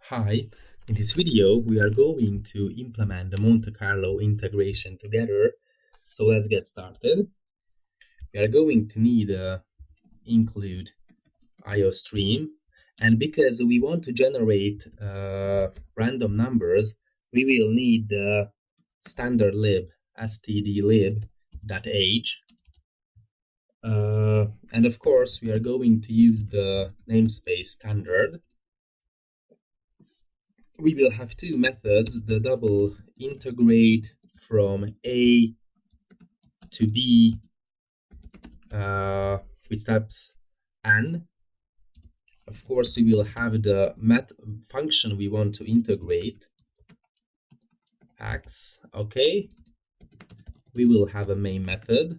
Hi, in this video we are going to implement the Monte Carlo integration together. So let's get started. We are going to need include IOStream, and because we want to generate random numbers, we will need the standard lib stdlib.h. And of course we are going to use the namespace standard. We will have two methods, the double integrate from A to B with steps n. Of course, we will have the function we want to integrate, x, okay. We will have a main method.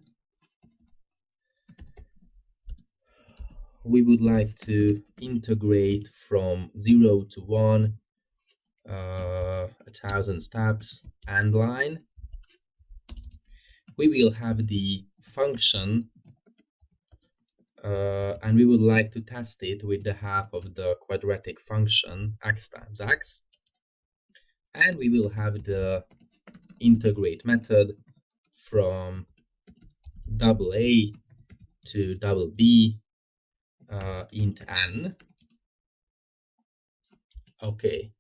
We would like to integrate from 0 to 1, 1,000 steps, and line. We will have the function and we would like to test it with the half of the quadratic function x times x, and we will have the integrate method from double a to double b int n. Okay,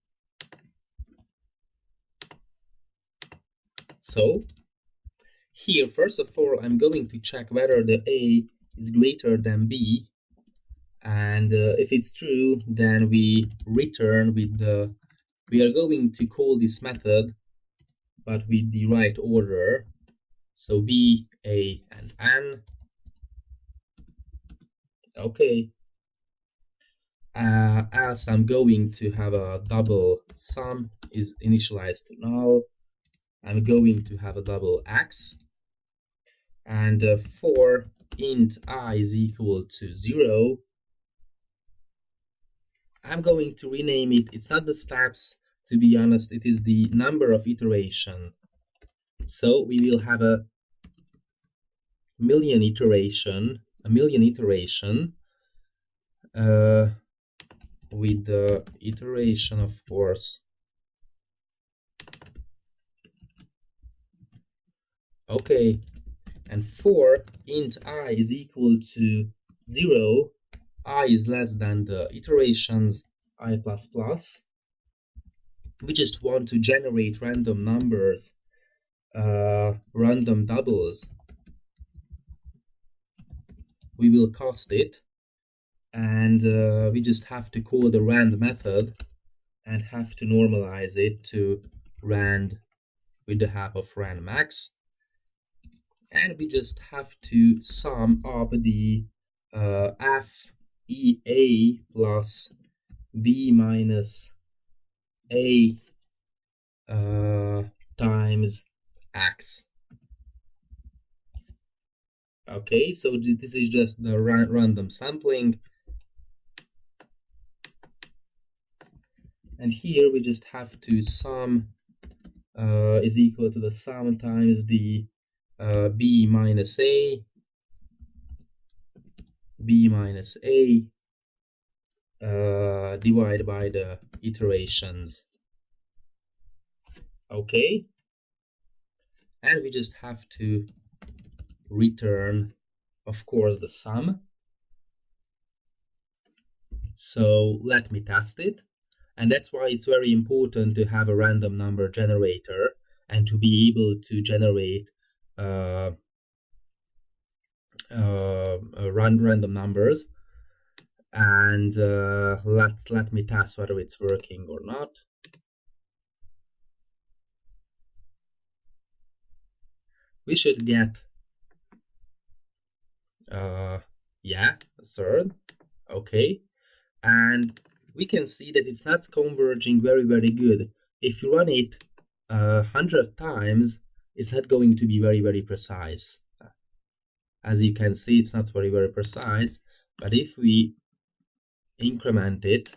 so here first of all I'm going to check whether the a is greater than b, and if it's true, then we return with the, we are going to call this method but with the right order, so b, a, and n. Okay, else I'm going to have a double sum is initialized to null. I'm going to have a double x, and for int I is equal to 0, I'm going to rename it. It's not the steps, to be honest, it is the number of iteration. So we will have a million iteration with the iteration, of course. Okay, and for int I is equal to 0, I is less than the iterations I++. We just want to generate random numbers, random doubles. We will cast it, and we just have to call the rand method and have to normalize it to rand with the half of rand max, and we just have to sum up the f ea plus b minus a times x. Okay, so this is just the random sampling, and here we just have to sum is equal to the sum times the b minus a divided by the iterations. Okay, and we just have to return, of course, the sum. So let me test it, and that's why it's very important to have a random number generator and to be able to generate random numbers. And let me test whether it's working or not. We should get yeah, a third. Okay, and we can see that it's not converging very good. If you run it 100 times, it's not going to be very precise. As you can see, it's not very precise, but if we increment it,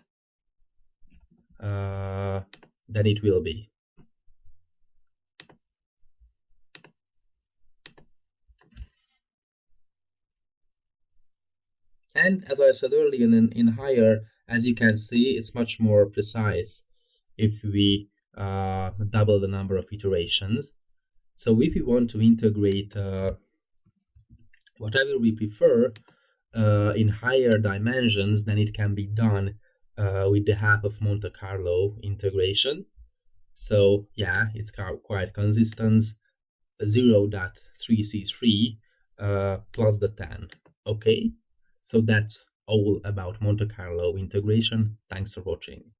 then it will be. And as I said earlier, in higher as you can see, it's much more precise if we double the number of iterations. So if we want to integrate whatever we prefer in higher dimensions, then it can be done with the help of Monte Carlo integration. So yeah, it's quite consistent. 0.3c3 plus the 10. Okay, so that's all about Monte Carlo integration. Thanks for watching.